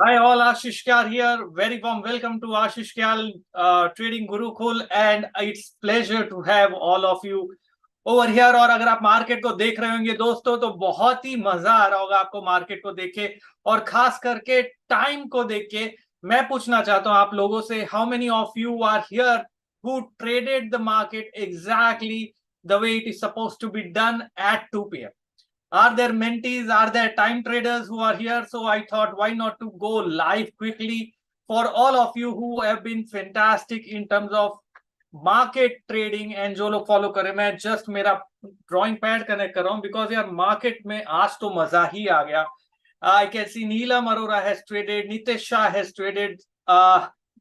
Hi all, Ashish Kyal here. Very warm welcome to Ashish Kyal Trading Gurukul, and it's pleasure to have all of you over here. और अगर आप market को देख रहे होंगे दोस्तों, तो बहुत ही मजा आ रहा होगा आपको मार्केट को देख के, और खास करके टाइम को देख के। मैं पूछना चाहता हूं आप लोगों से, how many of you are here who traded the market exactly the way it is supposed to be done at 2 p.m. Are there mentees? Are there time traders who are here? So I thought, why not to go live quickly for all of you who have been fantastic in terms of market trading. And जो लोग follow करें, मैं just मेरा drawing pad connect कर रहा हूं because यार market में आज तो मजा ही आ गया। I can see Neelam Arora has traded, Nitesh Shah has traded,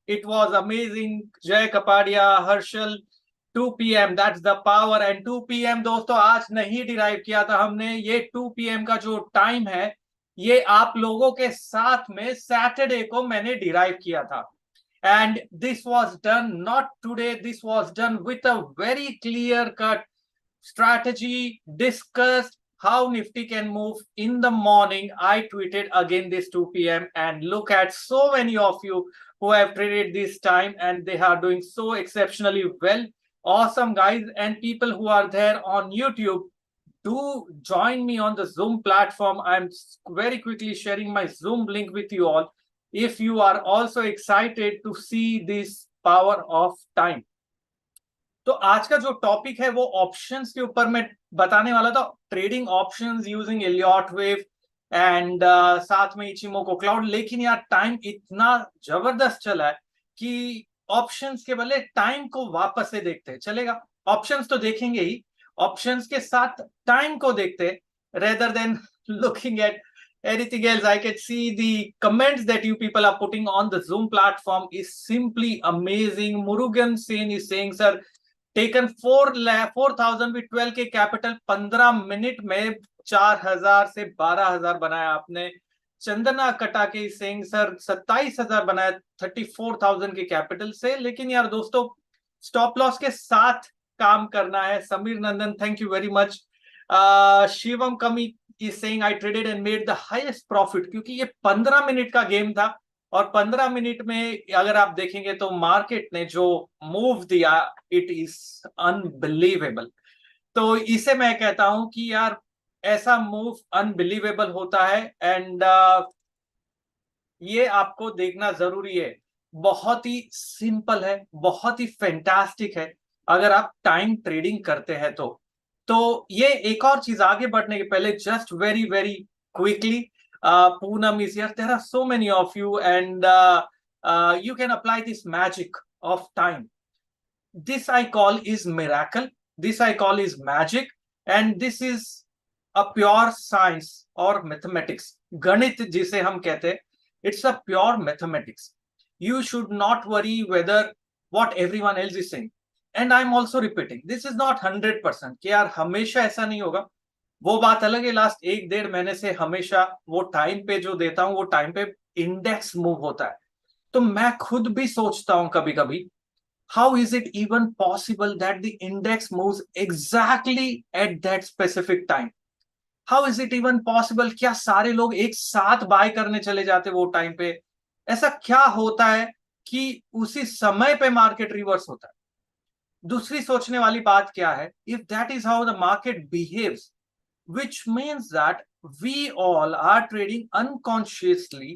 it was amazing, Jay Kapadia, Harshal. 2 p.m. That's the power. And 2 p.m. दोस्तों आज नहीं डिराइव किया था हमने, ये 2 p.m. का जो टाइम है ये आप लोगों के साथ में सैटरडे को मैंने डिराइव किया था। And this was done not today, this was done with a very clear cut strategy, discussed how Nifty can move in the morning. I tweeted again this 2 p.m. and look at so many of you who have traded this time and they are doing so exceptionally well. Awesome guys, and people who are there on YouTube, do join me on the Zoom platform. I'm very quickly sharing my Zoom link with you all if you are also excited to see this power of time. तो आज का जो topic है वो options के ऊपर मैं बताने वाला था, trading options using Elliott wave and साथ में इचिमोको क्लाउड। लेकिन यार टाइम इतना जबरदस्त चला है कि ऑप्शंस के बदले टाइम को वापस से देखते हैं, चलेगा? ऑप्शंस तो देखेंगे ही, ऑप्शंस के साथ टाइम को देखते rather than looking at anything else. I can see the comments that you people are putting on the Zoom platform is simply amazing. Murugan Sen is saying, sir, taken 4,000 with 12 के capital 15 minute में 4,000 से 12,000 बनाया आपने। चंदना कटा के saying, sir 27,000 बनाया 34,000 के capital से। लेकिन यार दोस्तों स्टॉप लॉस के साथ काम करना है। Sameer Nandan, thank you very much. Shivam Kami is saying I traded and made the highest profit, क्योंकि ये 15 मिनट का गेम था और 15 मिनट में अगर आप देखेंगे तो मार्केट ने जो मूव दिया इट इज अनबिलीवेबल। तो इसे मैं कहता हूं कि यार ऐसा मूव अनबिलीवेबल होता है एंड ये आपको देखना जरूरी है। बहुत ही सिंपल है, बहुत ही फैंटास्टिक है अगर आप टाइम ट्रेडिंग करते हैं तो ये एक और चीज आगे बढ़ने के पहले just very very quickly, Poonam is here, there are so many of you and you can apply this magic of time. This I call is miracle, this I call is magic, and this is a pure science or mathematics. गणित जिसे हम कहते हैं, it's a pure mathematics. You should not worry whether what everyone else is saying. And I am also repeating, this is not 100% कि यार हमेशा ऐसा नहीं होगा, वो बात अलग है। लास्ट 1-1.5 महीने से हमेशा वो टाइम पे जो देता हूं वो टाइम पे इंडेक्स मूव होता है। तो मैं खुद भी सोचता हूं कभी कभी, how is it even possible that the index moves exactly at that specific time? How is it even possible? क्या सारे लोग एक साथ बाय करने चले जाते वो टाइम पे? ऐसा क्या होता है कि उसी समय पे मार्केट रिवर्स होता है? दूसरी सोचने वाली बात क्या है, if that is how the market behaves, which means that we all are trading unconsciously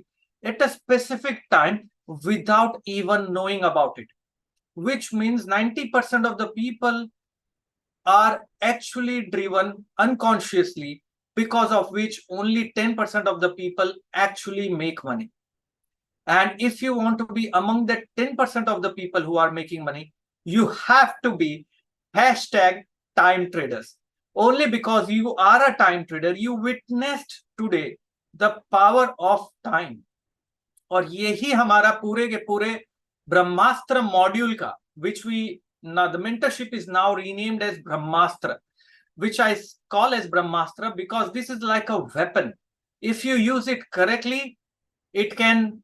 at a specific time without even knowing about it, which means 90% of the people are actually driven unconsciously, because of which only 10% of the people actually make money. And if you want to be among the 10% of the people who are making money, you have to be hashtag time traders. Only because you are a time trader, you witnessed today the power of time. और यही हमारा पूरे के पूरे ब्रह्मास्त्र module का, which we now the mentorship is now renamed as brahmastra, which I call as brahmastra because this is like a weapon. If you use it correctly, it can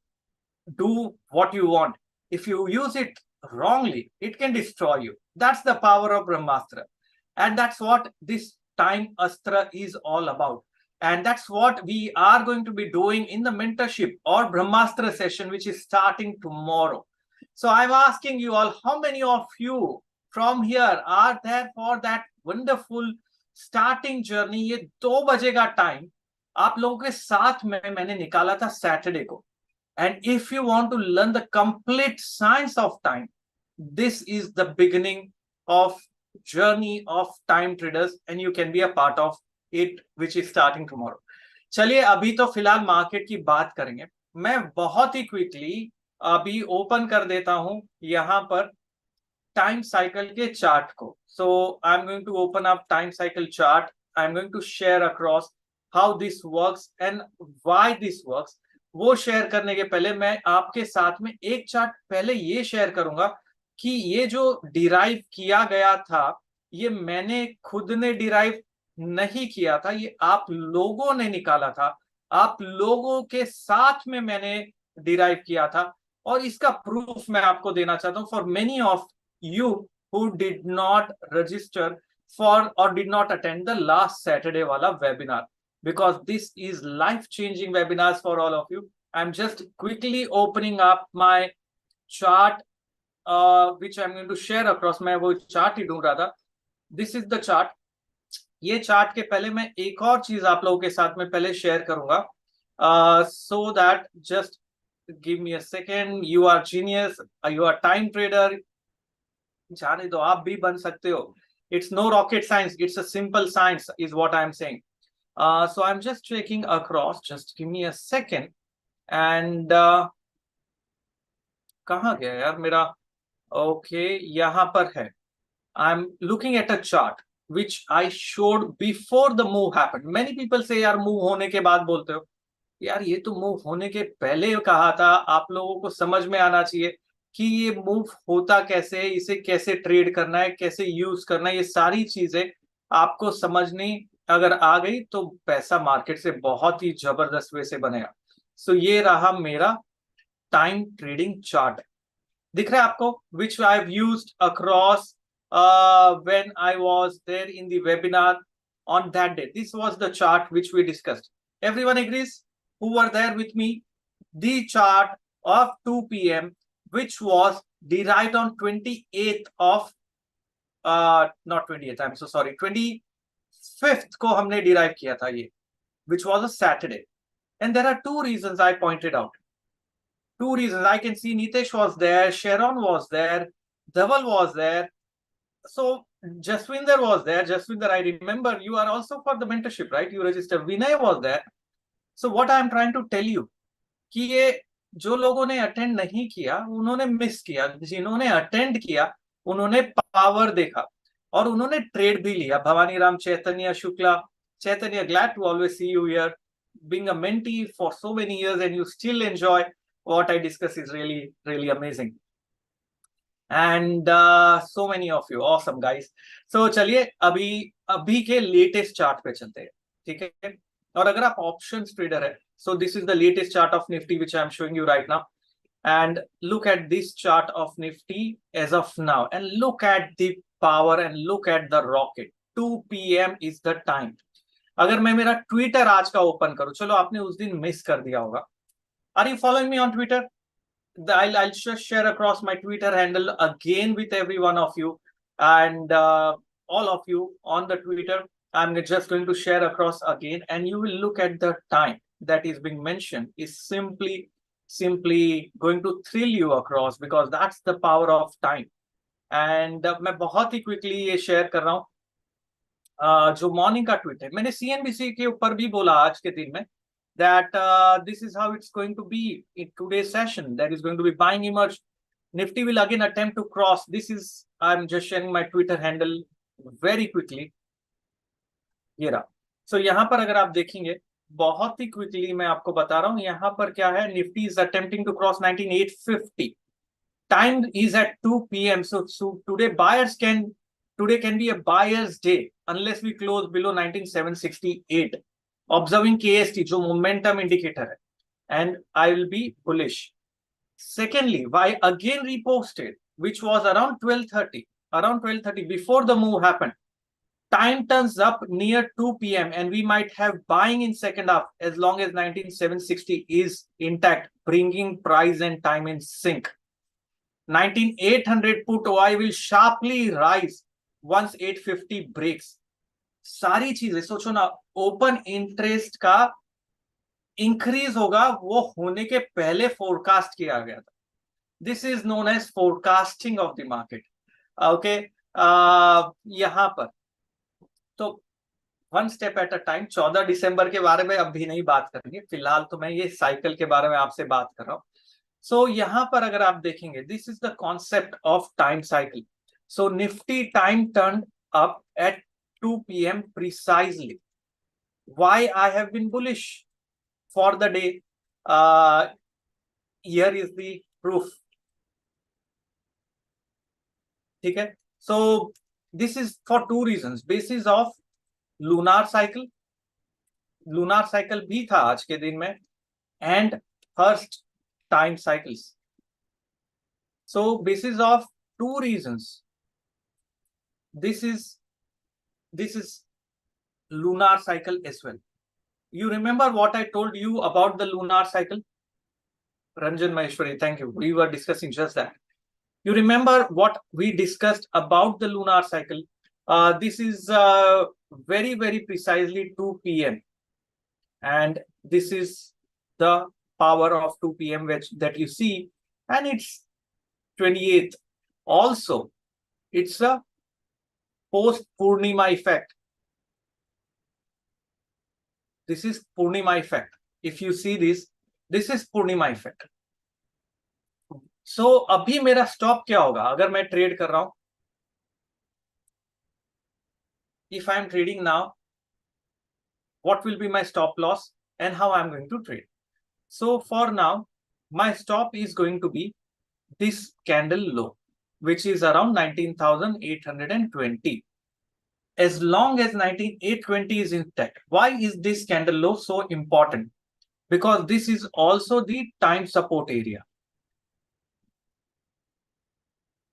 do what you want. If you use it wrongly, it can destroy you. That's the power of brahmastra, and that's what this time astra is all about. And that's what we are going to be doing in the mentorship or brahmastra session, which is starting tomorrow. So I'm asking you all, how many of you from here are there for that wonderful starting journey? ये 2 बजे का time आप लोगों के साथ में मैंने निकाला था सैटरडे को. And if you want to learn the complete science of time, this is the beginning of journey of time traders, and you can be a part of it, which is starting tomorrow. चलिए अभी तो फिलहाल market की बात करेंगे. मैं बहुत ही quickly अभी ओपन कर देता हूं यहां पर टाइम साइकिल के चार्ट को. So I am going to open up time cycle chart. I am going to share across how this works and why this works. वो शेयर करने के पहले मैं आपके साथ में एक चार्ट पहले ये शेयर करूंगा कि ये जो डिराइव किया गया था, ये मैंने खुद ने डिराइव नहीं किया था, ये आप लोगों ने निकाला था, आप लोगों के साथ में मैंने डिराइव किया था. और इसका प्रूफ मैं आपको देना चाहता हूं for many of you who did not register for or did not attend the last Saturday wala webinar, because this is life changing webinars for all of you. I'm just quickly opening up my chart which I'm going to share across. मैं वो chart ही ढूंढ रहा था. This is the chart. ये chart के पहले मैं एक और चीज आप लोगों के साथ में पहले शेयर करूंगा. So that just give me a second. You are genius, you are time trader, जाने दो, आप भी बन सकते हो. It's no rocket science, it's a simple science is what I'm saying. So I'm just checking across, just give me a second. And कहाँ गया यार मेरा? Okay, यहाँ पर है. I'm looking at a chart which I showed before the move happened. Many people say यार move होने के बाद बोलते हो. यार ये तो मूव होने के पहले कहा था. आप लोगों को समझ में आना चाहिए कि ये मूव होता कैसे है, इसे कैसे ट्रेड करना है, कैसे यूज करना है. ये सारी चीजें आपको समझनी अगर आ गई तो पैसा मार्केट से बहुत ही जबरदस्त वे से बनेगा. सो ये रहा मेरा टाइम ट्रेडिंग चार्ट. दिख रहा है आपको? Which I have used across when I was there in the webinar on that day. This was the chart which we discussed. Everyone agrees who were there with me? The chart of 2 p.m. which was derived on 28th of not 28th, I'm so sorry, 25th को हमने derive किया था ये, which was a Saturday. And there are 2 reasons I pointed out. 2 reasons. I can see Nitesh was there, Sharon was there, Dhaval was there, so Jaswinder was there. Jaswinder, I remember you are also for the mentorship, right? You registered. Vinay was there. So what I am trying to tell you कि ये जो लोगों ने attend नहीं किया उन्होंने miss किया, जिन्होंने अटेंड किया उन्होंने पावर देखा और उन्होंने ट्रेड भी लिया. भवानी राम, चैतन्य Shukla. Chaitanya, glad to always see you here. Being a mentee for so many years and you still enjoy what I discuss is really, really amazing. And so many of you, awesome guys. So चलिए अभी के latest chart पे चलते हैं, ठीक है? और अगर आप ऑप्शंस ट्रेडर है, so this is the latest chart of Nifty which I am showing you right now. And look at this chart of Nifty as of now, and look at the power and look at the rocket. 2 p.m. is the time. अगर मैं मेरा Twitter आज का open करूं, चलो आपने उस दिन मिस कर दिया होगा. Are you following me on Twitter? I'll just share across my Twitter handle again with every one of you, and all of you on the Twitter. I'm just going to share across again, and you will look at the time that is being mentioned is simply going to thrill you across, because that's the power of time. And मैं बहुत ही quickly ये share कर रहा हूँ जो morning का tweet है. मैंने CNBC के ऊपर भी बोला आज के दिन में that this is how it's going to be in today's session. That is going to be buying emerged. Nifty will again attempt to cross. This is, I'm just sharing my Twitter handle very quickly. ये रहा. So यहाँ पर अगर आप देखेंगे बहुत ही quickly मैं आपको बता रहा हूँ यहाँ पर क्या है. Nifty is attempting to cross 19,850. Time is at 2 p.m. So today can be a buyer's day unless we close below 19,768. Observing KST जो momentum indicator है, and I will be bullish. Secondly, why again reposted, which was around 12:30 before the move happened. time turns up near 2 p.m. and we might have buying in second half as long as 19760 is intact, bringing price and time in sync. 19800 put OI will sharply rise once 850 breaks. सारी चीजें सोचो ना, open interest का increase होगा वो होने के पहले फोरकास्ट किया गया था. This is known as forecasting of the market. Okay, यहां पर तो one step at a time. 14 दिसंबर के बारे में अभी नहीं बात करेंगे, फिलहाल तो मैं ये साइकिल के बारे में आपसे बात कर रहा हूं. सो यहां पर अगर आप देखेंगे, this is the concept of time cycle. So Nifty time turn up at 2 p.m. precisely. Why I have been bullish for the day? Here is the proof. ठीक है. So this is for two reasons. Basis of lunar cycle. Lunar cycle भी था आज के दिन में, and first time cycles. So basis of two reasons. This is lunar cycle as well. You remember what I told you about the lunar cycle? Ranjan Maheshwari, thank you. We were discussing just that. You remember what we discussed about the lunar cycle? This is very, very precisely 2 p.m. And this is the power of 2 p.m. that you see. And it's 28th. Also, it's a post-Purnima effect. This is Purnima effect. If you see this, this is Purnima effect. So अभी मेरा stop क्या होगा अगर मैं trade कर रहा हूं? If I am trading now, what will be my stop loss and how I am going to trade? So for now, my stop is going to be this candle low, which is around 19,820. As long as 19,820 is intact. Why is this candle low so important? Because this is also the time support area.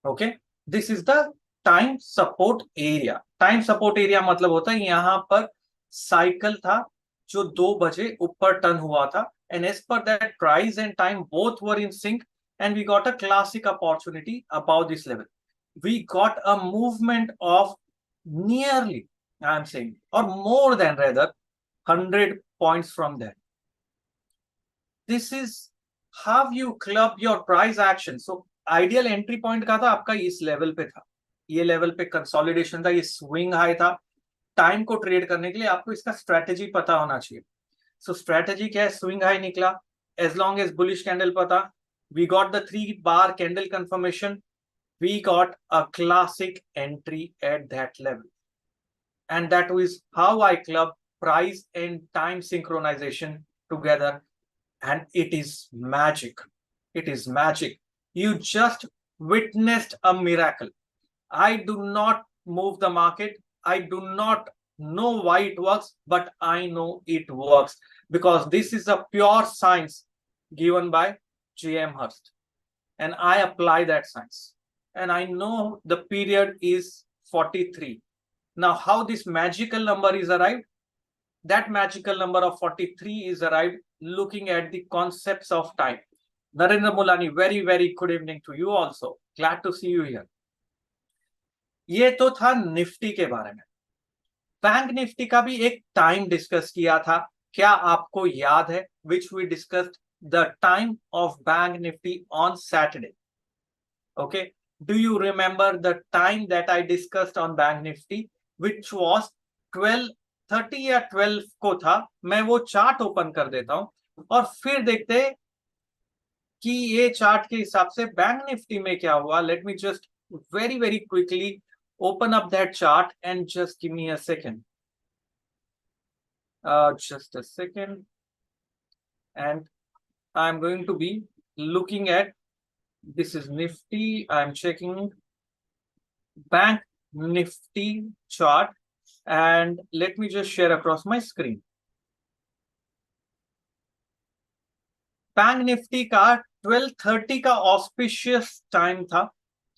Okay, this is the time support area. Time support area मतलब होता है यहां पर cycle था जो 2 बजे ऊपर turn हुआ था, and as per that price and time both were in sync, and we got a classic opportunity above this level. We got a movement of nearly, I am saying, or more than rather 100 points from there. This is how you club your price action. So ideal entry point का था आपका इस level पे था, ये level पे consolidation था, ये स्विंग हाई था. टाइम को ट्रेड करने के लिए आपको इसका स्ट्रेटेजी पता होना चाहिए. सो स्ट्रेटेजी क्या है? स्विंग हाई निकला, as long as bullish candle पता, we got the 3 bar candle confirmation, we got a classic entry at that level, and that was how I club price and time synchronization together, and it is magic. It is magic. You just witnessed a miracle. I do not move the market. I do not know why it works, but I know it works because this is a pure science given by J.M. Hurst, and I apply that science. And I know the period is 43. Now, how this magical number is arrived? That magical number of 43 is arrived looking at the concepts of time. Narendra Mulani, very, very good evening to you also. Glad to see you here. ये तो था Nifty के बारे में. Bank Nifty का भी एक time discuss किया था, क्या आपको याद है? Which we discussed the time of bank Nifty on Saturday. Okay, do you remember the time that I discussed on bank Nifty, which was 12:30 या 12 को था? मैं वो चार्ट ओपन कर देता हूं और फिर देखते हैं कि ये चार्ट के हिसाब से बैंक निफ्टी में क्या हुआ. Let me just very very quickly open up that chart and just give me a second, just a second, and I'm going to be looking at, this is Nifty, I'm checking Bank Nifty chart, and let me just share across my screen. Bank Nifty का 12:30 का auspicious time था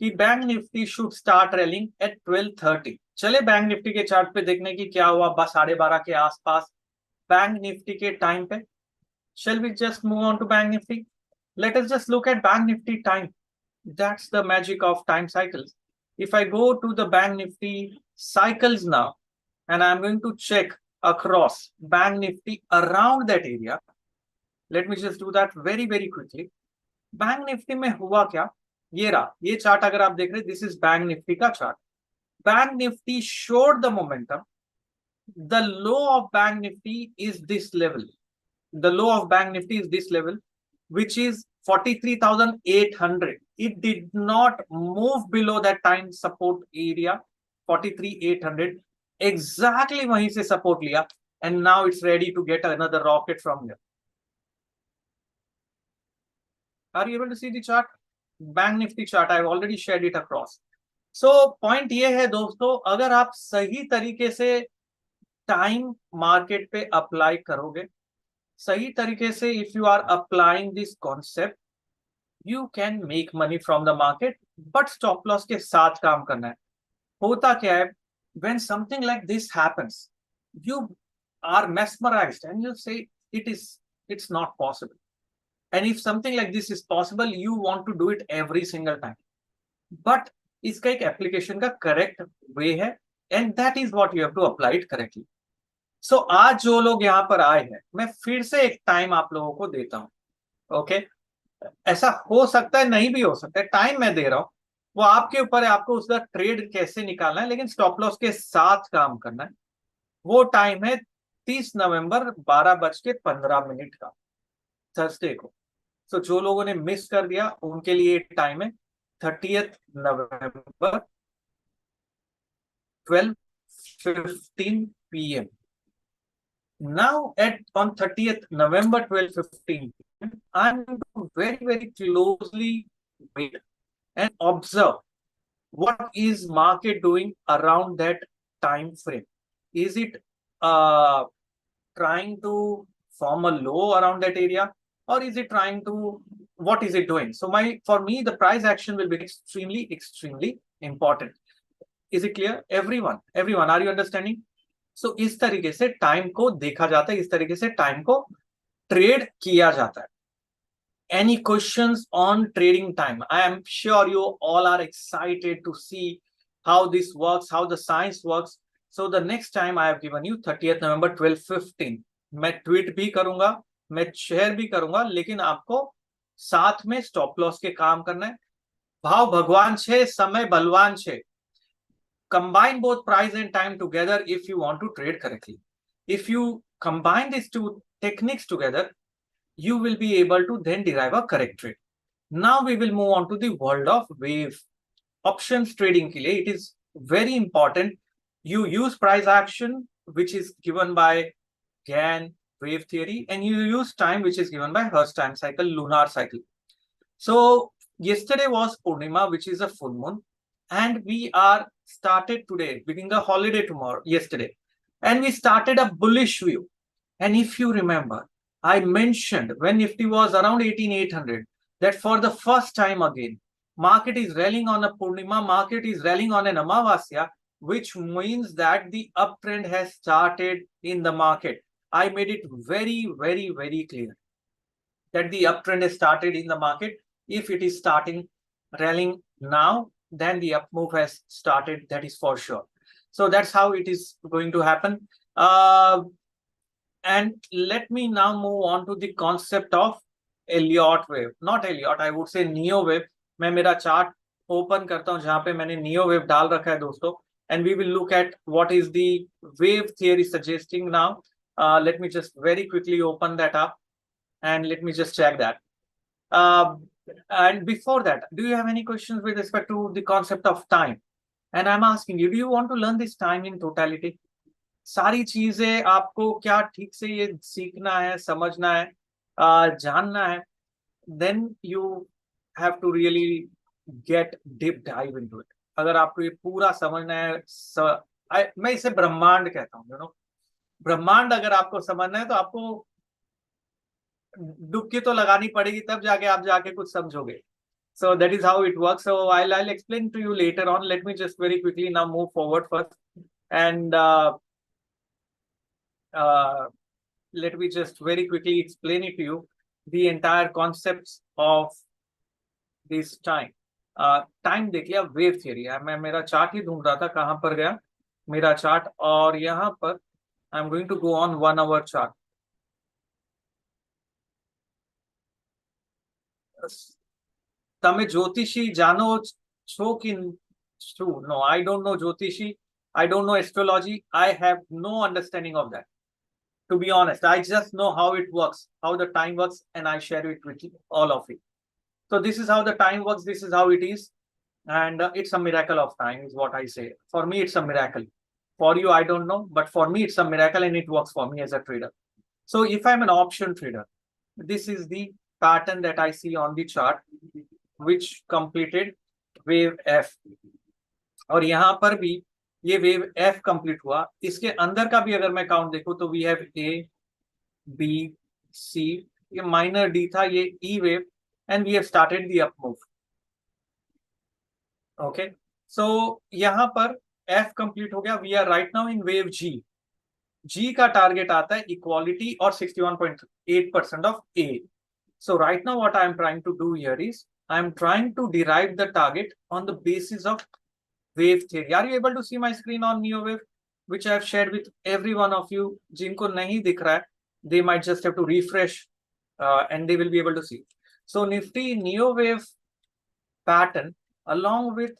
कि bank Nifty should start rallying at 12:30. चले bank Nifty के chart पे देखने की क्या हुआ 12:30 के आसपास बैंक निफ्टी के टाइम पे. Shall we just move on to Bank Nifty? Let us just look at Bank Nifty time. That's the magic of time cycles. If I go to the Bank Nifty cycles now, and I'm going to check across Bank Nifty around that area, let me just do that very, very quickly. Bank Nifty में हुआ क्या? ये रहा, ये chart अगर आप देख रहे हैं, this is Bank Nifty का chart. Bank Nifty showed the momentum. The low of Bank Nifty is this level. The low of Bank Nifty is this level, which is 43,800. It did not move below that time support area, 43,800. Exactly वहीं से support लिया, and now it's ready to get another rocket from here. Are you able to see the chart? Bank Nifty chart, I've already shared it across. So point ये है दोस्तों, अगर आप सही तरीके से टाइम मार्केट पे अप्लाई करोगे, सही तरीके से if you are applying this concept, you can make money from the market, but stop loss के साथ काम करना है. होता क्या है, when something like this happens, you are mesmerized and you say it's not possible. And if something like this is possible, you want to do it every single time. But इसका एक एप्लीकेशन का correct way है, and that is what you have to apply it correctly. So आज जो लोग यहाँ पर आए हैं, मैं फिर से एक टाइम आप लोगों को देता हूँ. ओके, ऐसा हो सकता है, नहीं भी हो सकता है, टाइम मैं दे रहा हूँ, वो आपके ऊपर है, आपको उसका ट्रेड कैसे निकालना है, लेकिन स्टॉप लॉस के साथ काम करना है. वो टाइम है 30 नवंबर 12:15 का, थर्सडे को. सो जो लोगों ने मिस कर दिया उनके लिए टाइम है 30th November 12:15 PM. Now on 30th November 12:15 PM, I'm going to very, very closely wait and observe what is market doing around that time frame. Is it trying to form a low around that area, or is it trying to, what is it doing? So for me, the price action will be extremely, extremely important. Is it clear? Everyone, are you understanding? So इस तरीके से time को देखा जाता है, इस तरीके से टाइम को ट्रेड किया जाता है. Any questions on trading time? I am sure you all are excited to see how this works, how the science works. So the next time I have given you 30th November 12:15. मैं tweet भी करूंगा, मैं share भी करूंगा, लेकिन आपको साथ में स्टॉप लॉस के काम करना है. भाव भगवान छे, समय बलवान छे. Combine both price and time together if you want to trade correctly. If you combine these two techniques together, you will be able to then derive a correct trade. Now we will move on to the world of wave options trading के लिए. It is very important you use price action, which is given by Gann wave theory, and you use time, which is given by Hertz time cycle, lunar cycle. So yesterday was Purnima, which is a full moon, and we are started today, beginning the holiday tomorrow, yesterday, and we started a bullish view. And if you remember, I mentioned when Nifty was around 18,800 that for the first time again, market is rallying on a Purnima, market is rallying on an Amavasya, which means that the uptrend has started in the market. I made it very, very, very clear that the uptrend has started in the market. If it is starting rallying now, then the up move has started, that is for sure. So that's how it is going to happen. And let me now move on to the concept of Elliott wave. Not Elliott, I would say Neo wave. मैं मेरा chart open करता हूं जहां पे मैंने neo wave डाल रखा है दोस्तों, and we will look at what is the wave theory suggesting now. Let me just very quickly open that up and let me just check that. And before that, do you have any questions with respect to the concept of time? And I'm asking you, do you want to learn this time in totality? सारी चीजें आपको क्या ठीक से ये सीखना है, समझना है, जानना है, then you have to really get deep dive into it. अगर आपको ये पूरा समझना है, मैं इसे ब्रह्मांड कहता हूँ, ब्रह्मांड अगर आपको समझना है तो आपको डुबकी तो लगानी पड़ेगी, तब जाके आप जाके कुछ समझोगे. So that is how it works. So I'll explain to you later on. Let me just very quickly now move forward first. And let me just very quickly explain it to you, the entire concepts of this time. Time देखिए, अब wave theory है, मैं मेरा chart ही ढूंढ रहा था, कहां पर गया मेरा चार्ट, और यहाँ पर I am going to go on 1 hour chart. તમે જ્યોતિષી જાણો છો કે શું? No, I don't know જ્યોતિષી. I don't know astrology. I have no understanding of that. To be honest, I just know how it works, how the time works, and I share it with all of you. So this is how the time works. This is how it is, and it's a miracle of time, is what I say. For me, it's a miracle. For you, I don't know, but for me, it's a miracle, and it works for me as a trader. So if I'm an option trader, this is the pattern that I see on the chart, which completed wave F. और यहाँ पर भी ये wave F complete हुआ. इसके अंदर का भी अगर मैं काउंट देखूं तो we have A, B, C, ये माइनर D था, ये E wave, and we have started the up move. Okay, so यहाँ पर F कंप्लीट हो गया. We are right now in wave G. G का टारगेट आता है इक्वालिटी और 61.8% of A. So right now what I am trying to do here is I am trying to derive the target on the basis of wave theory. Are you able to see my screen on Neo Wave, which I have shared with every one of you? जिनको नहीं दिख रहा है, they might just have to refresh and they will be able to see. So Nifty Neo Wave pattern along with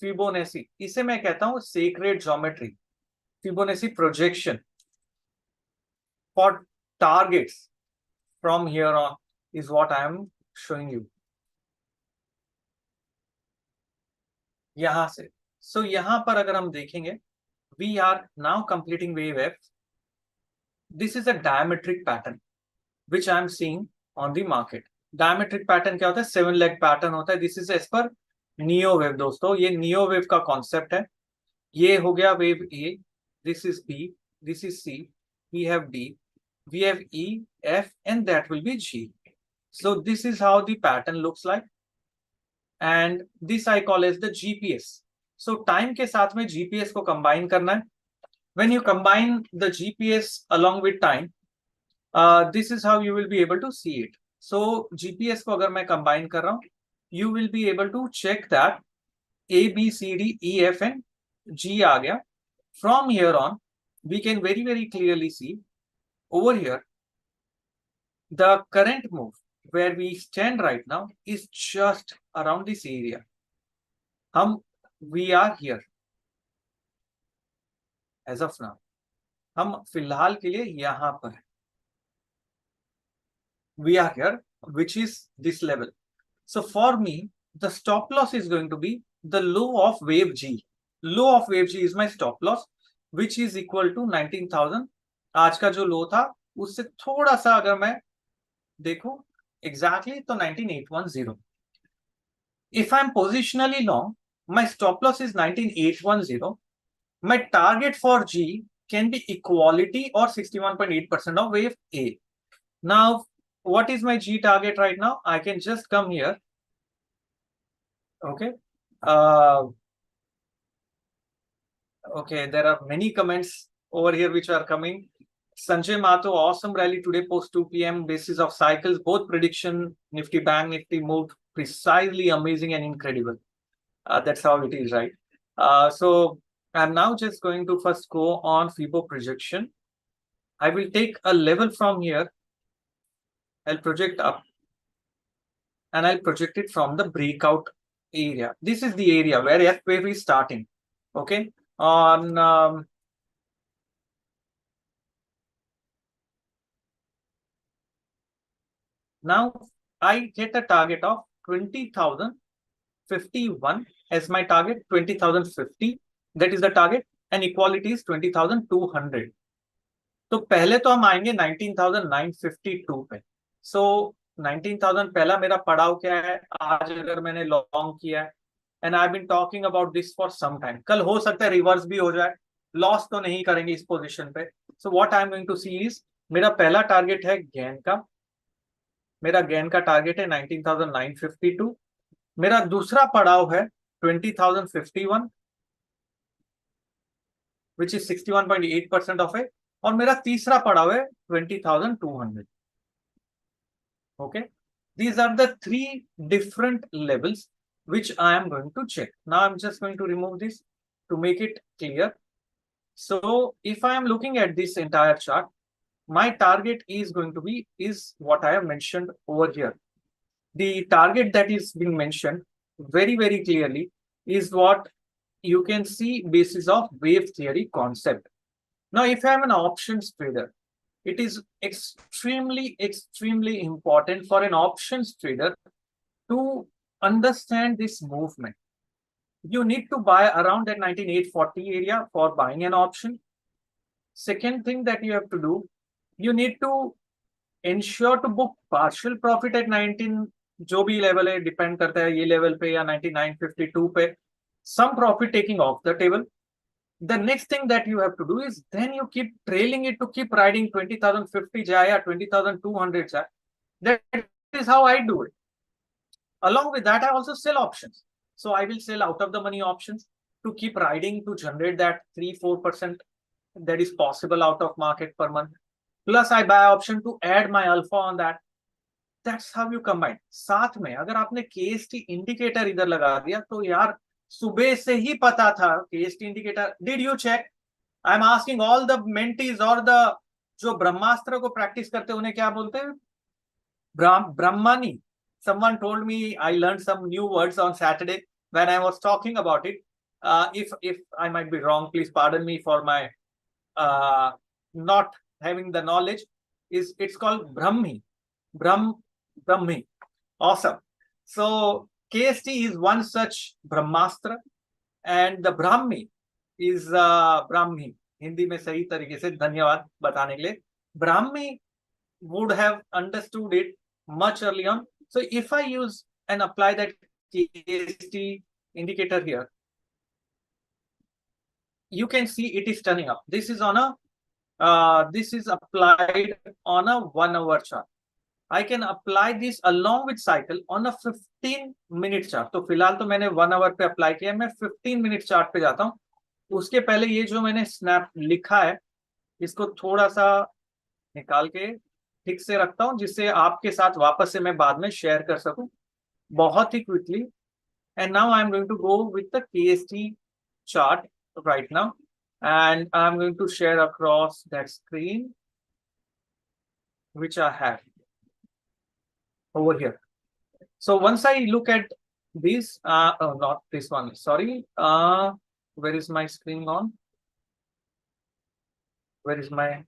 Fibonacci, इसे मैं कहता हूँ sacred geometry, Fibonacci projection for targets from here on is what I am showing you. यहां से, so यहां पर अगर हम देखेंगे, we are now completing wave F. This is a diametric pattern which I am seeing on the market. Diametric pattern क्या होता है? 7 leg pattern होता है. This is as per Neo Wave दोस्तों. ये Neo Wave का concept है. ये हो गया wave A, this is B, this is C, we have D, we have E, F, and that will be G. So this is how the pattern looks like, and this I call as the GPS. So time के साथ में GPS को combine करना है. When you combine the GPS along with time, this is how you will be able to see it. So GPS को अगर मैं combine कर रहा हूँ, you will be able to check that A, B, C, D, E, F, and G आ गया. From here on, we can very, very clearly see over here the current move where we stand right now is just around this area. We are here as of now. हम फिलहाल के लिए यहाँ पर हैं. We are here, which is this level. So for me, the stop loss is going to be the low of wave G. Low of wave G is my stop loss, which is equal to 19,000. आज का जो लो था उससे थोड़ा सा अगर मैं देखूं exactly तो 19,810. If I'm positionally long, my stop loss is 19,810. My target for G can be equality or 61.8% of wave A. Now, what is my G target right now? I can just come here. Okay. Okay, there are many comments over here which are coming. Sanjay Mato, awesome rally today post 2 p.m. basis of cycles, both prediction, Nifty Bank, Nifty moved precisely, amazing and incredible. That's how it is, right? So I'm now just going to first go on Fibo projection. I will take a level from here. I'll project up and I'll project it from the breakout area. This is the area where F wave is starting. Okay. On now I get a target of 20,051 as my target. 20,050, that is the target, and equality is 20,200. तो पहले तो हम आएंगे 19,952 पे. सो 19,000 पहला मेरा पड़ाव क्या है आज अगर मैंने लॉन्ग किया है, and I been talking about this for some time. कल हो सकता है रिवर्स भी हो जाए, लॉस तो नहीं करेंगे इस पोजीशन पे. So what I am going to see is, मेरा पहला टारगेट है गेन का, मेरा गेन का टारगेट है 19,952. मेरा दूसरा पड़ाव है 20,051, which is 61.8% of it. और मेरा तीसरा पड़ा हुआ है 20,200. Okay, these are the three different levels which I am going to check. Now I'm just going to remove this to make it clear. So if I am looking at this entire chart, my target is going to be is what I have mentioned over here. The target that is being mentioned very clearly is what you can see basis of wave theory concept. Now, if I am an options trader, it is extremely important for an options trader to understand this movement. You need to buy around that 19,840 area for buying an option. Second thing that you have to do, you need to ensure to book partial profit at 19, जो भी level है, depend करता है ये level पे या 99.52 पे, some profit taking off the table. The next thing that you have to do is then you keep trailing it to keep riding 20,050 जाए या 20,200 जाए. That is how I do it. Along with that, I also sell options. So I will sell out of the money options to keep riding to generate that 3-4% that is possible out of market per month. Plus I buy option to add my alpha on that. That's how you combine. साथ में अगर आपने KST indicator इधर लगा दिया तो यार सुबह से ही पता था KST indicator. Did you check? I'm asking all the mentees or the जो ब्रह्मास्त्र को प्रैक्टिस करते हैं उन्हें क्या बोलते हैं? Brahmani. Someone told me, I learned some new words on Saturday when I was talking about it. If I might be wrong, please pardon me for my not having the knowledge. It's called Brahmi. Brahmi. Awesome. So KST is one such brahmastra, and the Brahmi is Brahmi. Hindi में सही तरीके से धन्यवाद बताने के लिए. Brahmi would have understood it much early on. So if I use and apply that KST indicator here, you can see it is turning up. This is on a this is applied on a 1 hour chart. I can apply this along with cycle on a 15-minute chart. तो फिलहाल तो मैंने 1 hour पे apply किया, मैं 15-minute chart पे जाता हूँ. उसके पहले ये जो मैंने स्नैप लिखा है इसको थोड़ा सा निकाल के ठीक से रखता हूँ जिससे आपके साथ वापस से मैं बाद में शेयर कर सकूं बहुत ही quickly. And now I'm going to go with the KST chart right now, and I'm going to share across that screen which I have over here. So once I look at this, oh, not this one, sorry. Where is my screen on? Where is my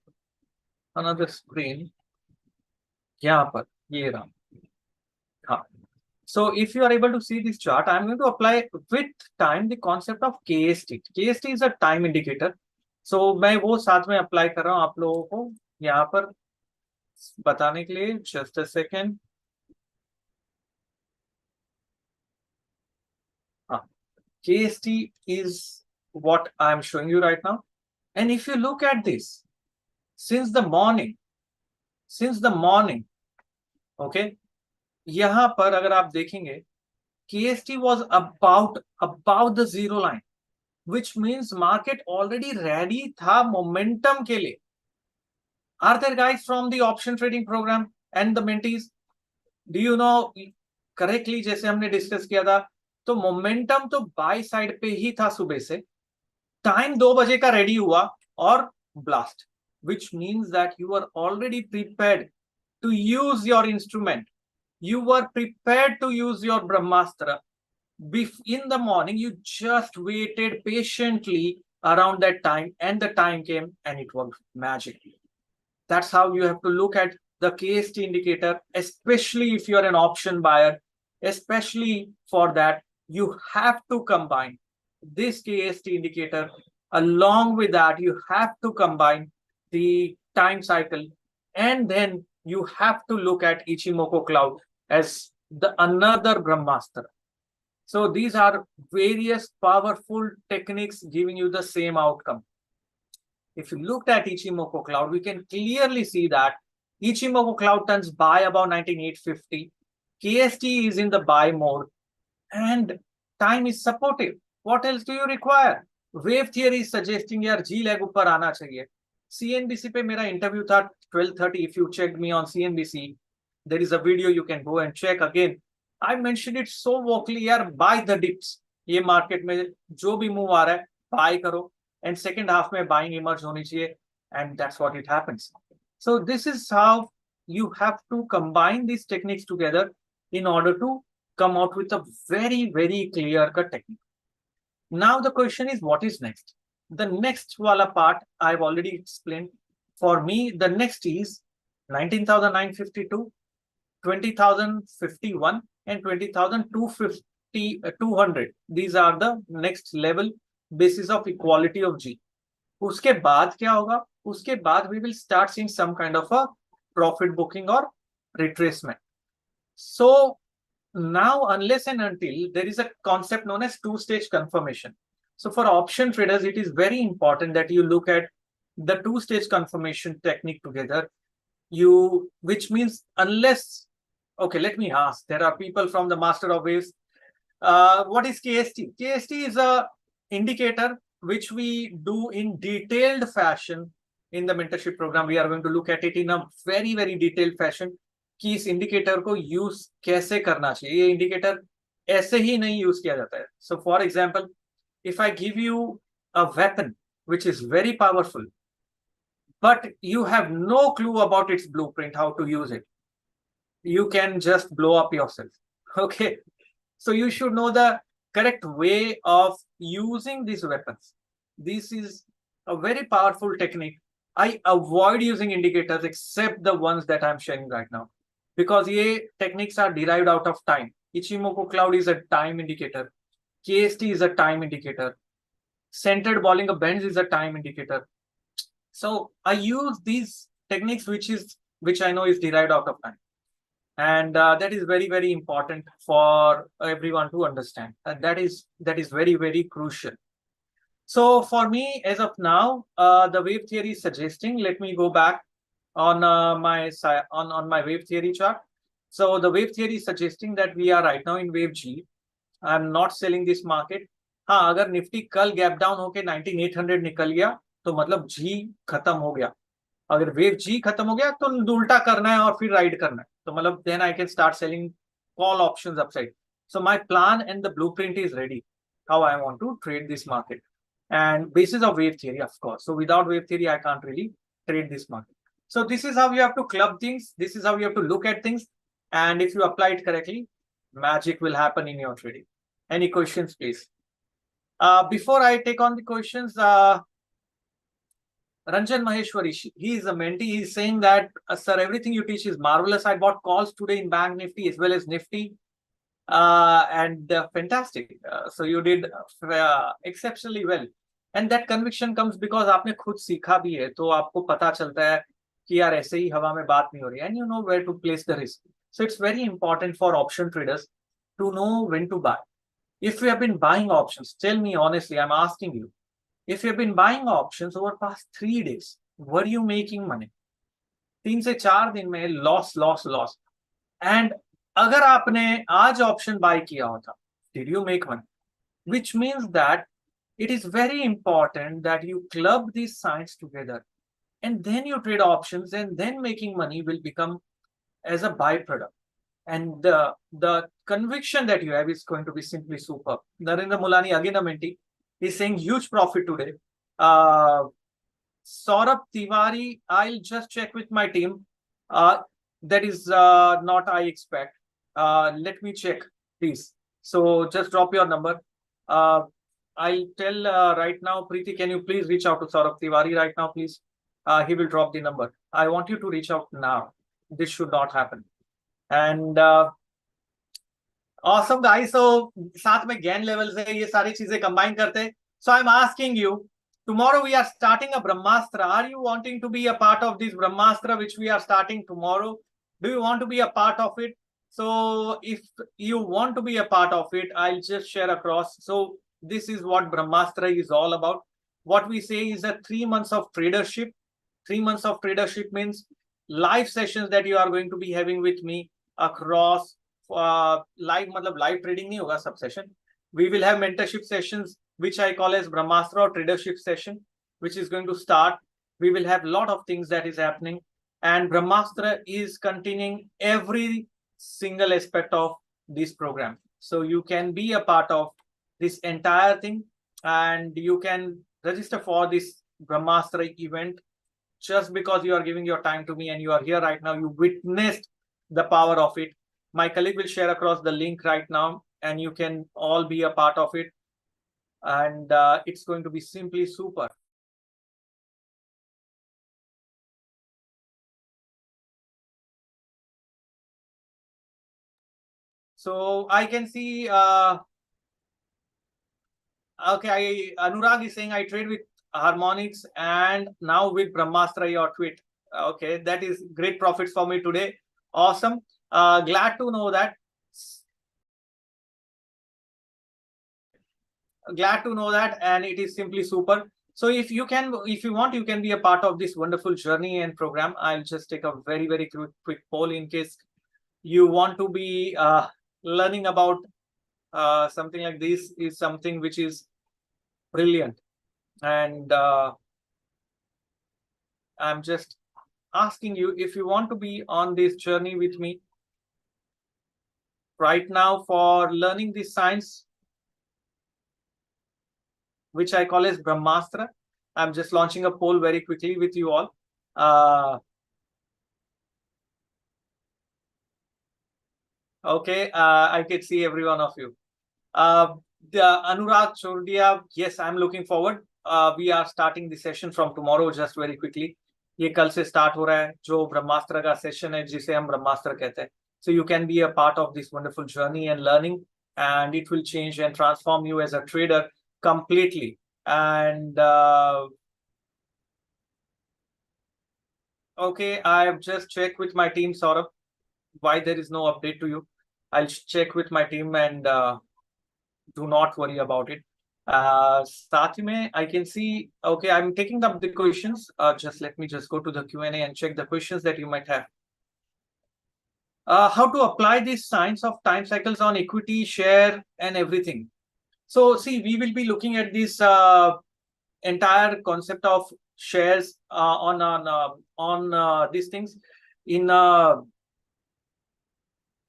another screen? यहाँ पर ये रहा. हाँ. So if you are able to see this chart, I am going to apply with time the concept of KST. KST is a time indicator. So मैं वो साथ में apply कर रहा हूँ आप लोगों को यहाँ पर बताने के लिए. Just a second. KST is what I am showing you right now. And if you look at this, since the morning, okay, यहाँ पर अगर आप देखेंगे KST was about the zero line, which means market already ready था momentum के लिए. Are there guys from the option trading program and the mentees? Do you know correctly जैसे हमने डिस्कस किया था तो मोमेंटम तो बाय साइड पे ही था सुबह से. टाइम 2 बजे का रेडी हुआ और blast, which means that you are already prepared to use your instrument. You were prepared to use your brahmastra. In the morning, you just waited patiently around that time, and the time came and it worked magically. That's how you have to look at the KST indicator, especially if you're an option buyer. Especially for that, you have to combine this KST indicator. Along with that, you have to combine the time cycle, and then you have to look at Ichimoku cloud as the another brahmastra. So these are various powerful techniques giving you the same outcome. If you looked at Ichimoku cloud, we can clearly see that Ichimoku cloud turns buy about 19,850. KST is in the buy mode and time is supportive. What else do you require? Wave theory suggesting यार जी lag ऊपर आना चाहिए. CNBC पे मेरा interview था 12:30. If you check me on CNBC, there is a video, you can go and check again. I mention it so vocally यार, buy the dips. ये market में जो भी मूव आ रहा है बाय करो, एंड सेकंड हाफ में बाइंग इमर्ज होनी चाहिए, and that's what it happens. So this is how you have to combine these techniques together in order to come out with a very, very clear cut technique. Now the question is, what is next? The next wala part I've already explained. For me, the next is 19,952, 20,051, and 20,250, 200. These are the next level basis of equality of G. उसके बाद क्या होगा? उसके बाद we will start seeing some kind of a profit booking or retracement. So now, unless and until there is a concept known as two-stage confirmation. So for option traders, it is very important that you look at the two-stage confirmation technique together. Which means unless, okay, let me ask, there are people from the Master of Waves. What is KST? KST is a indicator which we do in detailed fashion in the mentorship program. We are going to look at it in a very, very detailed fashion कि इस indicator को use कैसे करना चाहिए. ये indicator ऐसे ही नहीं use किया जाता है. So for example, if I give you a weapon which is very powerful, but you have no clue about its blueprint, how to use it, you can just blow up yourself. Okay, so you should know the correct way of using these weapons. This is a very powerful technique. I avoid using indicators except the ones that I'm sharing right now, because ye techniques are derived out of time. Ichimoku cloud is a time indicator. KST is a time indicator. Centered bowling of bends is a time indicator. So I use these techniques which I know is derived out of time. And that is very, very important for everyone to understand. And that is very, very crucial. So for me, as of now, the wave theory is suggesting, let me go back on my wave theory chart. So the wave theory is suggesting that we are right now in wave G. I'm not selling this market. हाँ, अगर Nifty कल gap down होके 19,800 निकल गया तो मतलब जी खत्म हो गया. अगर वेव जी खत्म हो गया तो उल्टा करना है और फिर राइड करना है. तो मतलब then I can start selling call options upside. So my plan and the blueprint is ready, how I want to trade this market, and basis of wave theory, of course. So without wave theory, I can't really trade this market. So this is how you have to club things. This is how you have to look at things. And if you apply it correctly, magic will happen in your trading. Any questions, please? Before I take on the questions, Ranjan Maheshwari, he is a mentee. He's saying that, sir, everything you teach is marvelous. I bought calls today in Bank Nifty as well as Nifty. And fantastic. So you did exceptionally well. And that conviction comes because आपने खुद सीखा भी है, तो आपको पता चलता है कि यार ऐसे ही हवा में बात नहीं हो रही. And you know where to place the risk. So it's very important for option traders to know when to buy. If you have been buying options, tell me honestly, I'm asking you, if you have been buying options over past 3 days, were you making money? 3 से 4 दिन में loss. And अगर आपने आज option buy किया होता, did you make money? Which means that it is very important that you club these signs together, and then you trade options, and then making money will become as a byproduct. And the conviction that you have is going to be simply superb. Narendra Mulani, again a mentee, is saying huge profit today. Saurabh Tiwari, I'll just check with my team. That is not I expect. Let me check, please. So just drop your number. I'll tell right now, Preeti, can you please reach out to Saurabh Tiwari right now, please? He will drop the number. I want you to reach out now. This should not happen. And awesome guys. So साथ में gain levels है, ये सारी चीजें combine करते हैं. So I'm asking you, tomorrow we are starting a brahmastra. Are you wanting to be a part of this brahmastra which we are starting tomorrow? Do you want to be a part of it? So if you want to be a part of it, I'll just share across. So this is what brahmastra is all about. What we say is that 3 months of tradership. 3 months of tradership means live sessions that you are going to be having with me across live trading नहीं होगा, सब session. We will have mentorship sessions which I call as Brahmastra or tradership session, which is going to start. We will have a lot of things that is happening, and Brahmastra is containing every single aspect of this program. So you can be a part of this entire thing, and you can register for this Brahmastra event just because you are giving your time to me and you are here right now. You witnessed the power of it. My colleague will share across the link right now, and you can all be a part of it. And it's going to be simply super. So I can see, okay, Anurag is saying I trade with harmonics and now with Brahmastra, your tweet. Okay, that is great profits for me today. Awesome. Glad to know that. Glad to know that, and it is simply super. So if you want, you can be a part of this wonderful journey and program. I'll just take a very quick poll in case you want to be learning about something like this. Is something which is brilliant, and I'm just asking you if you want to be on this journey with me right now for learning this science, which I call as Brahmastra. I'm just launching a poll very quickly with you all. Okay, I can see every one of you. The Anurag Chordia, yes, I'm looking forward. We are starting the session from tomorrow, just very quickly. ये कल से start हो रहा है जो ब्रह्मास्त्र का session है जिसे हम ब्रह्मास्त्र कहते हैं. So you can be a part of this wonderful journey and learning, and it will change and transform you as a trader completely. And okay, I've just checked with my team, Saurabh, why there is no update to you. I'll check with my team, and do not worry about it. साथ में I can see, okay, I'm taking up the questions. Just let me just go to the Q&A and check the questions that you might have. How to apply this science of time cycles on equity, share, and everything. So see, we will be looking at this entire concept of shares on these things in a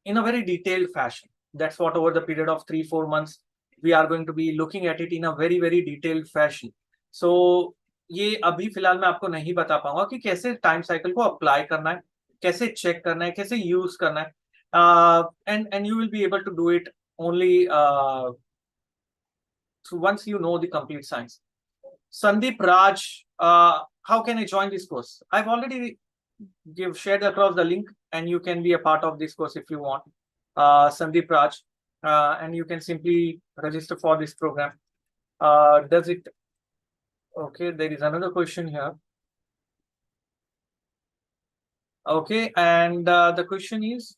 very detailed fashion. That's what over the period of 3-4 months we are going to be looking at it in a very detailed fashion. So ये अभी फिलहाल मैं आपको नहीं बता पाऊंगा कि कैसे टाइम साइकिल को अप्लाई करना है, कैसे चेक करना है, कैसे यूज करना है, and you will be able to do it only once you know the complete science. Sandeep Raj, how can I join this course? I've already shared across the link, and you can be a part of this course if you want. Sandeep Raj, and you can simply register for this program. Does it? Okay, there is another question here. Okay, and the question is,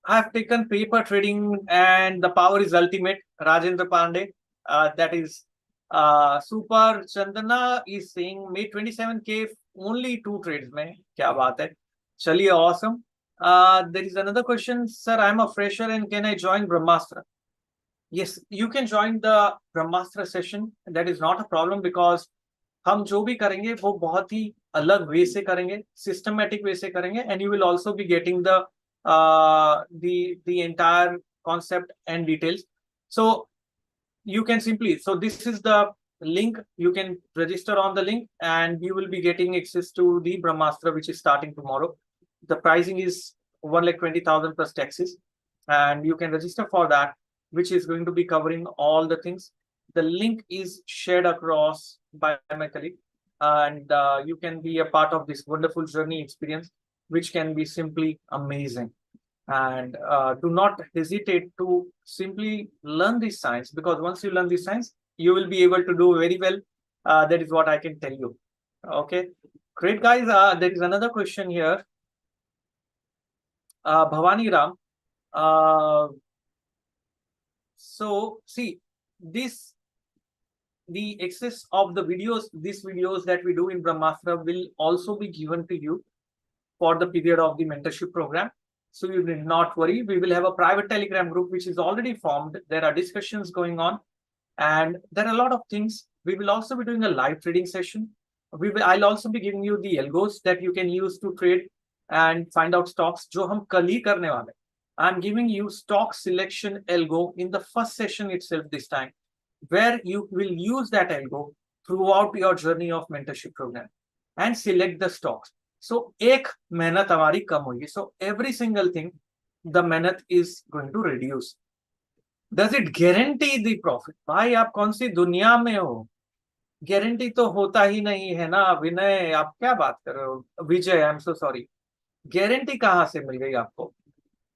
I've taken paper trading and the power is ultimate. Rajendra Pandey, that is super. Chandana is saying made 27K only 2 trades. Mein kya baat hai? Chaliye, awesome. There is another question, sir. I'm a fresher and can I join Brahmastra? Yes, you can join the Brahmastra session. That is not a problem because हम जो भी करेंगे वो बहुत ही अलग वे से करेंगे, systematic way से करेंगे, and you will also be getting the entire concept and details. So you can simply, so this is the link, you can register on the link and you will be getting access to the Brahmastra, which is starting tomorrow. The pricing is 1,20,000 plus taxes, and you can register for that, which is going to be covering all the things. The link is shared across by my colleague, and you can be a part of this wonderful journey experience, which can be simply amazing. And do not hesitate to simply learn this science, because once you learn this science, you will be able to do very well. That is what I can tell you. Okay, great, guys. There is another question here. Bhavani Ram. So see, the access of the videos, these videos that we do in Brahmastra will also be given to you for the period of the mentorship program. So you need not worry. We will have a private Telegram group which is already formed. There are discussions going on, And there are a lot of things. We will also be doing a live trading session. I'll also be giving you the algos that you can use to trade and find out stocks. जो हम कल ही करने वाले. I'm giving you stock selection algo in the first session itself this time, where you will use that algo throughout your journey of mentorship program and select the stocks. So एक मेहनत हमारी कम होगी. So every single thing, the मेहनत is going to reduce. Does it guarantee the profit? भाई आप कौन सी दुनिया में हो? गारंटी तो होता ही नहीं है ना विनय, आप क्या बात कर रहे हो? Vijay, I am so sorry. Guarantee कहाँ से मिल गई आपको?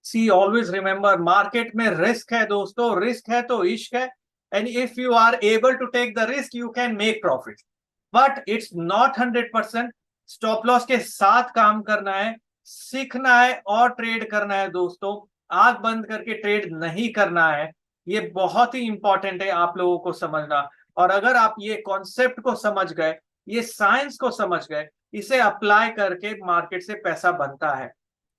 सी ऑलवेज रिमेंबर, मार्केट में रिस्क है दोस्तों, रिस्क है तो इश्क है. And if you are able to take the risk you can make profit, but it's not 100%. Stop loss के साथ काम करना है, सीखना है और ट्रेड करना है दोस्तों. आंख बंद करके ट्रेड नहीं करना है. ये बहुत ही इंपॉर्टेंट है आप लोगों को समझना. और अगर आप ये कॉन्सेप्ट को समझ गए, ये साइंस को समझ गए, इसे अप्लाई करके मार्केट से पैसा बनता है.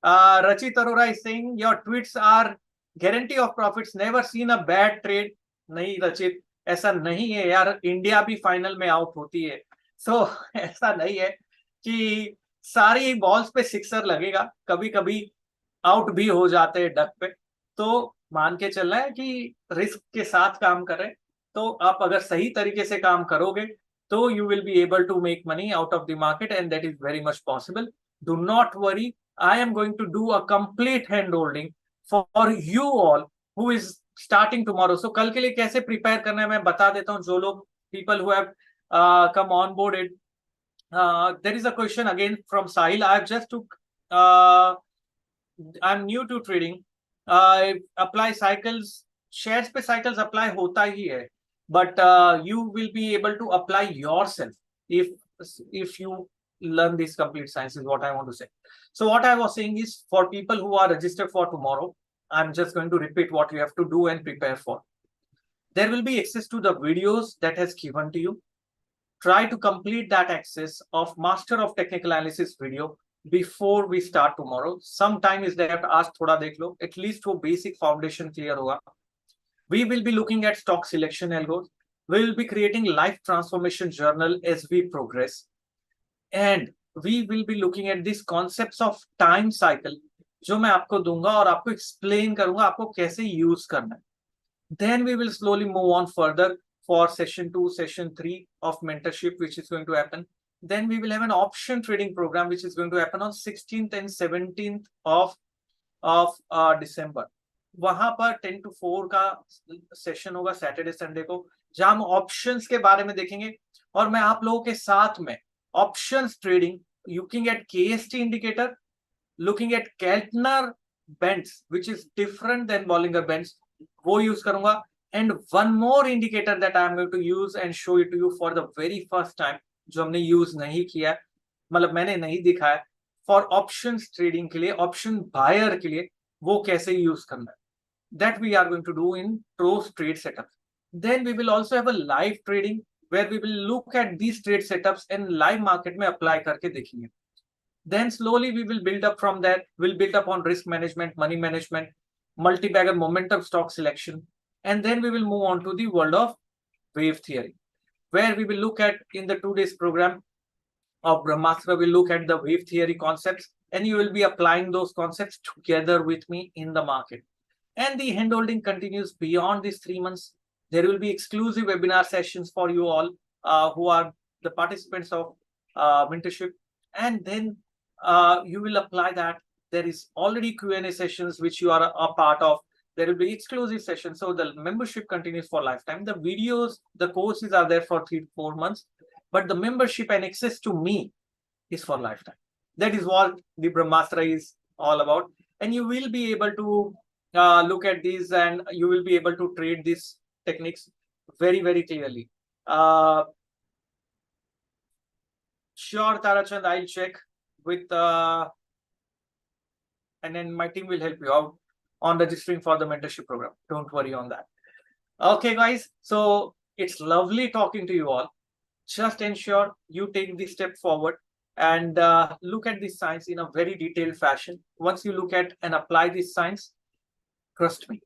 Rachit Arora is saying your tweets are guarantee of profits. Never seen a bad trade. नहीं रचित, ऐसा नहीं है यार. इंडिया भी फाइनल में आउट होती है. सो ऐसा नहीं है कि सारी बॉल्स पे सिक्सर लगेगा. कभी कभी आउट भी हो जाते हैं डक पे. तो मान के चलना है कि रिस्क के साथ काम करें. तो आप अगर सही तरीके से काम करोगे तो you will be able to make money out of the market, and that is very much possible. Do not worry. I am going to do a complete hand holding for you all who is starting tomorrow. So कल के लिए कैसे prepare करना है मैं बता देता हूँ. जो लोग people who have come on boarded, there is a question again from Sahil. I've just took I'm new to trading. Apply cycles, shares पे cycles apply होता ही है, but you will be able to apply yourself if you learn this complete science, is what I want to say. So what I was saying is, for people who are registered for tomorrow, I'm just going to repeat what you have to do and prepare for. There will be access to the videos that has given to you. Try to complete that access of Master of Technical Analysis video before we start tomorrow. Some time is left. आज थोड़ा देख लो. At least वो basic foundation clear होगा. We will be looking at stock selection algos. We will be creating life transformation journal as we progress. And we will be looking at these concepts of time cycle जो मैं आपको दूंगा और आपको explain करूंगा आपको कैसे यूज करना है. Then we will slowly move on further for session 2, session 3 of mentorship, which is going to happen. Then we will have an option trading program which is going to happen on 16th and 17th of December. वहां पर 10 to 4 का session होगा Saturday Sunday को, जहां हम options के बारे में देखेंगे. और मैं आप लोगों के साथ में options trading, looking at KST indicator, looking at Keltner bands, which is different than Bollinger bands, वो use करूंगा. And one more indicator that I am going to use and show it to you for the very first time, जो हमने use नहीं किया, मतलब मैंने नहीं दिखाया, for options trading के लिए, option buyer के लिए वो कैसे use करना है. That we are going to do in those trade setups. Then we will also have a live trading where we will look at these trade setups and live market में apply करके देखेंगे. Then slowly we will build up from that. We'll build up on risk management, money management, multi-bagger momentum stock selection, and then we will move on to the world of wave theory, where we will look at, in the 2 days program of brahmastra, we'll look at the wave theory concepts, and you will be applying those concepts together with me in the market. And the handholding continues beyond these 3 months. There will be exclusive webinar sessions for you all who are the participants of mentorship. And then you will apply that. There is already Q&A sessions which you are a part of. There will be exclusive sessions. So the membership continues for lifetime. The videos, the courses are there for 3 to 4 months. But the membership and access to me is for lifetime. That is what the brahmastra is all about. And you will be able to look at these, and you will be able to trade these techniques very, very clearly. Sure, Tarachand, I'll check with, and then my team will help you out on registering for the mentorship program. Don't worry on that. Okay, guys, so it's lovely talking to you all. Just ensure you take this step forward and look at this science in a very detailed fashion. Once you look at and apply this science, trust me,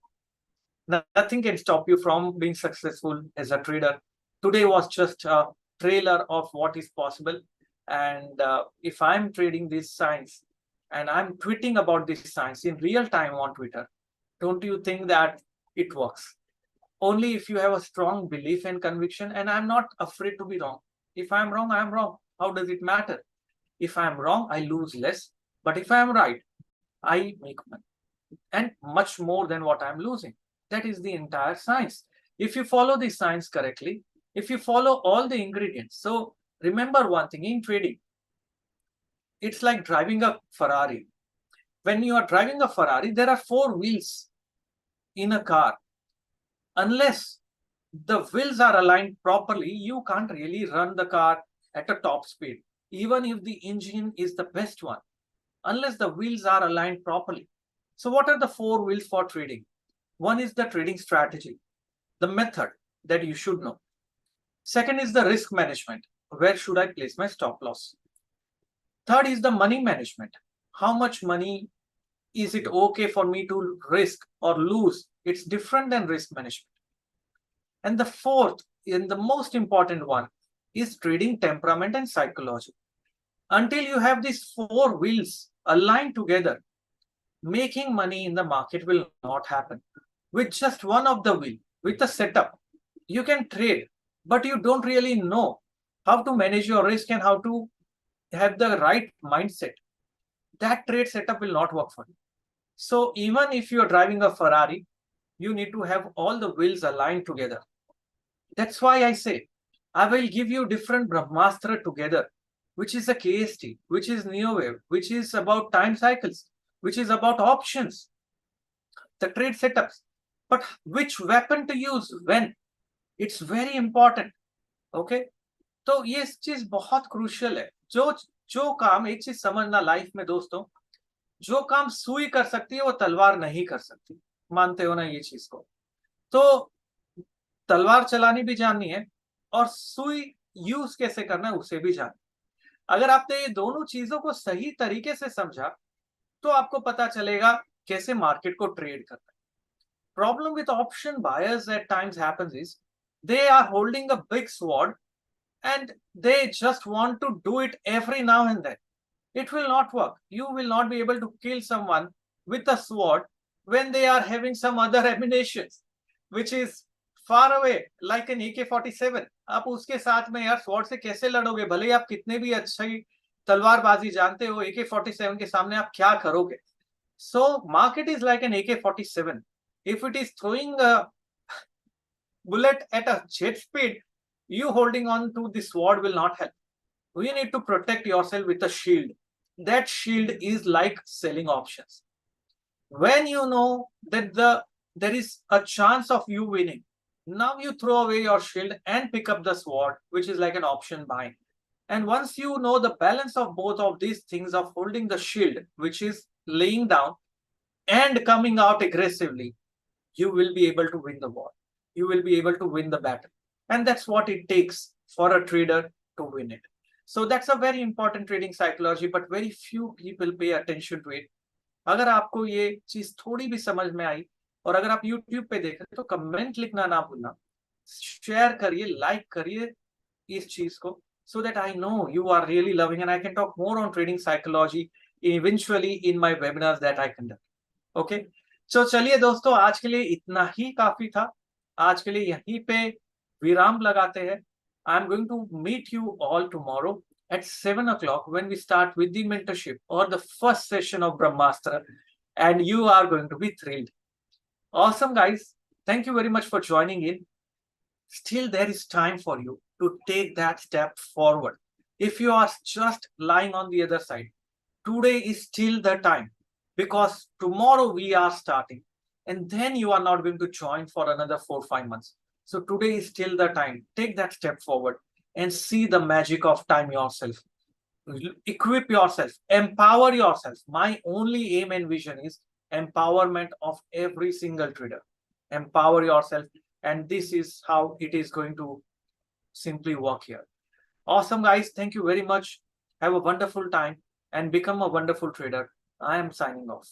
Nothing can stop you from being successful as a trader. Today was just a trailer of what is possible. And if I'm trading this science and I'm tweeting about this science in real time on Twitter, don't you think that it works? Only if you have a strong belief and conviction, and I'm not afraid to be wrong. If I'm wrong, I'm wrong. How does it matter? If I'm wrong, I lose less. But if I'm right, I make money, and much more than what I'm losing. That is the entire science. If you follow the science correctly, if you follow all the ingredients. So remember one thing in trading, it's like driving a Ferrari. When you are driving a Ferrari, there are 4 wheels in a car. Unless the wheels are aligned properly, you can't really run the car at a top speed, even if the engine is the best one, unless the wheels are aligned properly. So what are the 4 wheels for trading? One is the trading strategy, the method that you should know. Second is the risk management. Where should I place my stop loss? Third is the money management. How much money is it okay for me to risk or lose? It's different than risk management. And the fourth and the most important one is trading temperament and psychology. Until you have these 4 wheels aligned together, making money in the market will not happen. With just one of the wheel, with the setup, you can trade, but you don't really know how to manage your risk and how to have the right mindset. That trade setup will not work for you. So even if you're driving a Ferrari, you need to have all the wheels aligned together. That's why I say, I will give you different brahmastra together, which is a KST, which is NeoWave, which is about time cycles, which is about options, the trade setups. But which weapon to use when? It's very important. Okay? तो ये चीज बहुत crucial है. जो काम, एक चीज समझना लाइफ में दोस्तों, जो काम सुई कर सकती है वो तलवार नहीं कर सकती. मानते हो ना ये चीज को? तो तलवार चलानी भी जाननी है और सुई यूज कैसे करना है उसे भी जानना. अगर आपने ये दोनों चीजों को सही तरीके से समझा तो आपको पता चलेगा कैसे मार्केट को ट्रेड करना है. Problem with option buyers at times happens is they are holding a big sword and they just want to do it every now and then. It will not work. You will not be able to kill someone with a sword when they are having some other ammunitions, which is far away, like an AK-47. आप उसके साथ में यार sword से कैसे लड़ोगे? भले ही आप कितने भी अच्छी तलवारबाजी जानते हो, AK-47 के सामने आप क्या करोगे? So market is like an AK-47. If it is throwing a bullet at a jet speed, you holding on to the sword will not help. You need to protect yourself with a shield. That shield is like selling options. When you know that there is a chance of you winning, now you throw away your shield and pick up the sword, which is like an option buying. And once you know the balance of both of these things, of holding the shield, which is laying down, and coming out aggressively, you will be able to win the war. You will be able to win the battle. And that's what it takes for a trader to win it. So that's a very important trading psychology, but very few people pay attention to it. अगर आपको ये चीज थोड़ी भी समझ में आई और अगर आप YouTube पे देख रहे तो कमेंट लिखना ना भूलना, शेयर करिए, लाइक करिए इस चीज को, so that I know you are really loving and I can talk more on trading psychology eventually in my webinars that I conduct. Okay? तो चलिए दोस्तों, आज के लिए इतना ही काफी था. आज के लिए यहीं पे विराम लगाते हैं. I'm going to meet you all tomorrow at 7 o'clock when we start with the mentorship or the first session of Brahmastra, and you are going to be thrilled. Awesome, guys. Thank you very much for joining in. Still, there is time for you to take that step forward. If you are just lying on the other side, today is still the time, because tomorrow we are starting, and then you are not going to join for another 4-5 months. So today is still the time. Take that step forward and see the magic of time yourself. Equip yourself, empower yourself. My only aim and vision is empowerment of every single trader. Empower yourself, and this is how it is going to simply work here. Awesome, guys. Thank you very much. Have a wonderful time and become a wonderful trader. I am signing off.